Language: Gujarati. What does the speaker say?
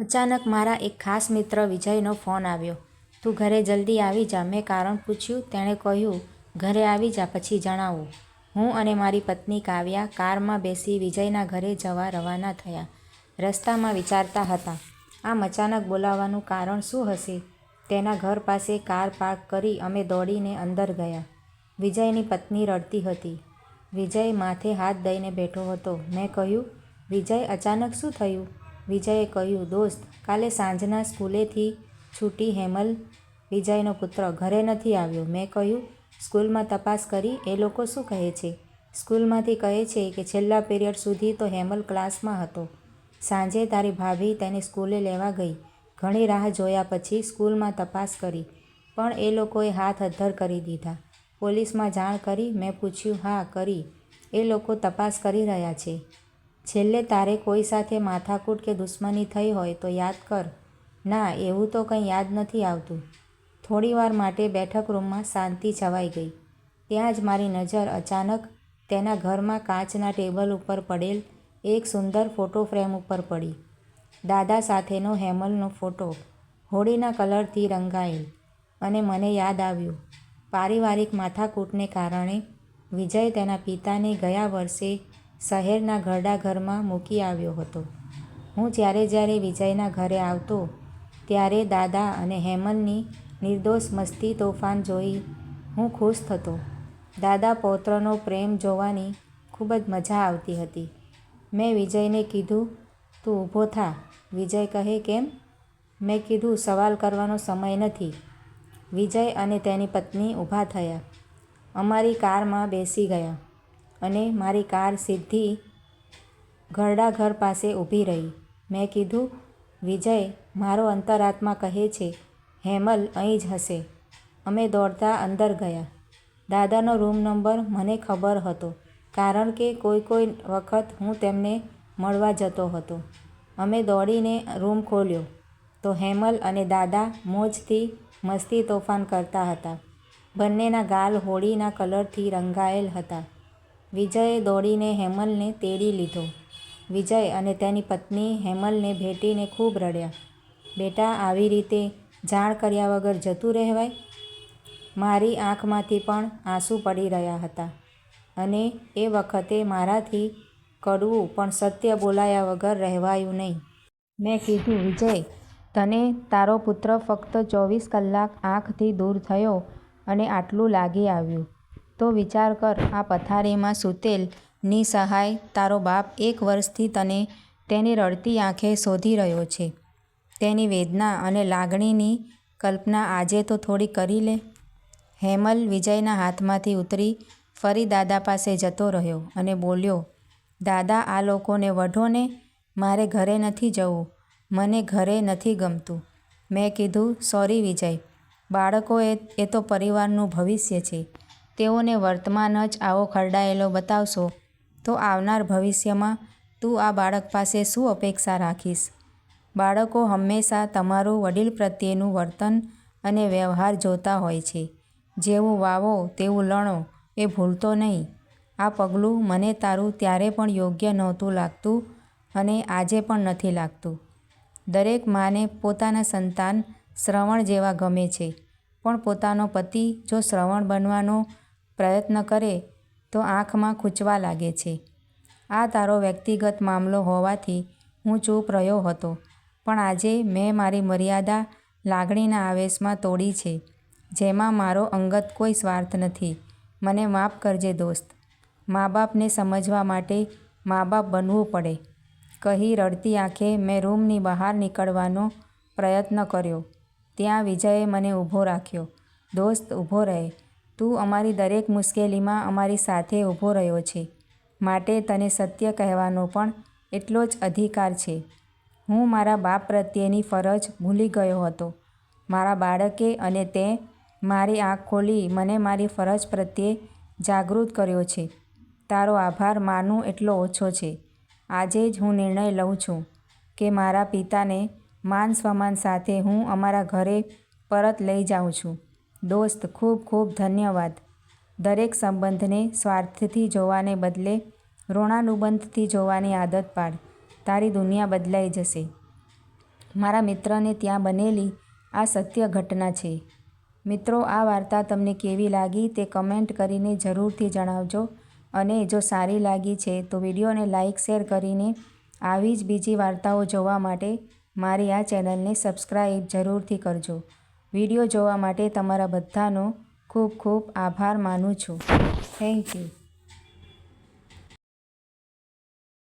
અચાનક મારા એક ખાસ મિત્ર વિજયનો ફોન આવ્યો. તું ઘરે જલ્દી આવી જા. મેં કારણ પૂછ્યું. તેણે કહ્યું, ઘરે આવી જા, પછી જણાવું. હું અને મારી પત્ની કાવ્યા કારમાં બેસી વિજયના ઘરે જવા રવાના થયા. રસ્તામાં વિચારતા હતા, આમ અચાનક બોલાવવાનું કારણ શું હશે? તેના ઘર પાસે કાર પાર્ક કરી અમે દોડીને અંદર ગયા. વિજયની પત્ની રડતી હતી. વિજય માથે હાથ દઈને બેઠો હતો. મેં કહ્યું, વિજય, અચાનક શું થયું? વિજયે કહ્યું, દોસ્ત, કાલે સાંજના સ્કૂલેથી છૂટી હેમલ, વિજયનો પુત્ર, ઘરે નથી આવ્યો. મેં કહ્યું, સ્કૂલમાં તપાસ કરી? એ લોકો શું કહે છે? સ્કૂલમાંથી કહે છે કે છેલ્લા પીરિયડ સુધી તો હેમલ ક્લાસમાં હતો. સાંજે તારી ભાભી તેને સ્કૂલે લેવા ગઈ. ઘણી રાહ જોયા પછી સ્કૂલમાં તપાસ કરી, પણ એ લોકોએ હાથ અદ્ધર કરી દીધા. પોલીસમાં જાણ કરી? મેં પૂછ્યું. હા, કરી. એ લોકો તપાસ કરી રહ્યા છે. છેલ્લે તારે કોઈ સાથે માથાકૂટ કે દુશ્મની થઈ હોય તો યાદ કર. ના, એવું તો કંઈ યાદ નથી આવતું. થોડીવાર માટે બેઠક રૂમમાં શાંતિ છવાઈ ગઈ. ત્યાં જ મારી નજર અચાનક તેના ઘરમાં કાચના ટેબલ ઉપર પડેલ એક સુંદર ફોટો ફ્રેમ ઉપર પડી. દાદા સાથેનો હેમલનો ફોટો, હોળીના કલરથી રંગાયેલ. અને મને યાદ આવ્યું, પારિવારિક માથાકૂટને કારણે વિજય તેના પિતાને ગયા વર્ષે શહેરના ઘરડા ઘરમાં મૂકી આવ્યો હતો. હું જ્યારે વિજયના ઘરે આવતો, ત્યારે દાદા અને હેમલની નિર્દોષ મસ્તી તોફાન જોઈ હું ખુશ થતો. દાદા પૌત્રનો પ્રેમ જોવાની ખૂબ જ મજા આવતી હતી. મેં વિજયને કીધું, તું ઊભો થા. વિજય કહે, કેમ? મેં કીધું, સવાલ કરવાનો સમય નથી. વિજય અને તેની પત્ની ઊભા થયા. અમારી કારમાં બેસી ગયા અને મારી કાર સીધી ઘરડા ઘર પાસે ઊભી રહી. મેં કીધું, વિજય, મારો અંતરાત્મા કહે છે, હેમલ અહીં જ હશે. અમે દોડતા અંદર ગયા. દાદાનો રૂમ નંબર મને ખબર હતો, કારણ કે કોઈ વખત હું તેમને મળવા જતો હતો. અમે દોડીને રૂમ ખોલ્યો તો હેમલ અને દાદા મોજથી મસ્તી તોફાન કરતા હતા. બંનેના ગાલ હોળીના કલરથી રંગાયેલ હતા. વિજયે દોડીને હેમલને તેડી લીધો. વિજય અને તેની પત્ની હેમલને ભેટીને ખૂબ રડ્યા. બેટા, આવી રીતે જાણ કર્યા વગર જતું રહેવાય? મારી આંખમાંથી પણ આંસુ પડી રહ્યા હતા. અને એ વખતે મારાથી કડવું પણ સત્ય બોલાયા વગર રહેવાયું નહીં. મેં કીધું, વિજય, તને તારો પુત્ર ફક્ત 24 કલાક આંખથી દૂર થયો અને આટલું લાગી આવ્યું, તો વિચાર કર, આ પથારીમાં સૂતેલ નિસહાય તારો બાપ 1 વર્ષથી તને તેની રડતી આંખે શોધી રહ્યો છે. તેની વેદના અને લાગણીની કલ્પના આજે તો થોડી કરી લે. હેમલ વિજયના હાથમાંથી ઉતરી ફરી દાદા પાસે જતો રહ્યો અને બોલ્યો, દાદા, આ લોકોને વઢો ને. મારે ઘરે નથી જવું. મને ઘરે નથી ગમતું. મેં કીધું, સોરી વિજય, બાળકો એ તો પરિવારનું ભવિષ્ય છે. તેઓને વર્તમાન જ આવો ખરડાયેલો બતાવશો તો આવનાર ભવિષ્યમાં તું આ બાળક પાસે શું અપેક્ષા રાખીશ? બાળકો હંમેશા તમારું વડીલ પ્રત્યેનું વર્તન અને વ્યવહાર જોતા હોય છે. જેવું વાવો તેવું લણો, એ ભૂલતો નહીં. આ પગલું મને તારું ત્યારે પણ યોગ્ય નહોતું લાગતું અને આજે પણ નથી લાગતું. દરેક માને પોતાના સંતાન શ્રવણ જેવા ગમે છે, પણ પોતાનો પતિ જો શ્રવણ બનવાનો પ્રયત્ન કરે તો આંખમાં ખૂંચવા લાગે છે. આ તારો વ્યક્તિગત મામલો હોવાથી હું ચૂપ રહ્યો હતો, પણ આજે મેં મારી મર્યાદા લાગણીના આવેશમાં તોડી છે, જેમાં મારો અંગત કોઈ સ્વાર્થ નથી. મને માફ કરજે દોસ્ત. મા બાપને સમજવા માટે મા બાપ બનવું પડે, કહી રડતી આંખે મેં રૂમની બહાર નીકળવાનો પ્રયત્ન કર્યો. ત્યાં વિજયે મને ઊભો રાખ્યો. દોસ્ત, ઊભો રહે. તું અમારી દરેક મુશ્કેલીમાં અમારી સાથે ઊભો રહ્યો છે, માટે તને સત્ય કહેવાનો પણ એટલો જ અધિકાર છે. હું મારા બાપ પ્રત્યેની ફરજ ભૂલી ગયો હતો. મારા બાળકે અને તે મારી આંખ ખોલી મને મારી ફરજ પ્રત્યે જાગૃત કર્યો છે. તારો આભાર માનું એટલો ઓછો છે. આજે જ હું નિર્ણય લઉં છું કે મારા પિતાને માન સન્માન સાથે હું અમારા ઘરે પરત લઈ જાઉં છું. દોસ્ત, ખૂબ ખૂબ ધન્યવાદ. દરેક સંબંધને સ્વાર્થથી જોવાને બદલે ઋણાનુબંધથી જોવાની આદત પાડ. તારી દુનિયા બદલાઈ જશે. મારા મિત્રને ત્યાં બનેલી આ સત્ય ઘટના છે. મિત્રો, આ વાર્તા તમને કેવી લાગી તે કમેન્ટ કરીને જરૂરથી જણાવજો અને જો સારી લાગી છે તો વિડીયોને લાઇક શેર કરીને આવી જ બીજી વાર્તાઓ જોવા માટે મારી આ ચેનલને સબસ્ક્રાઈબ જરૂરથી કરજો. વિડીયો જોવા માટે તમારા બધાનો ખૂબ ખૂબ આભાર માનું છું. Thank you.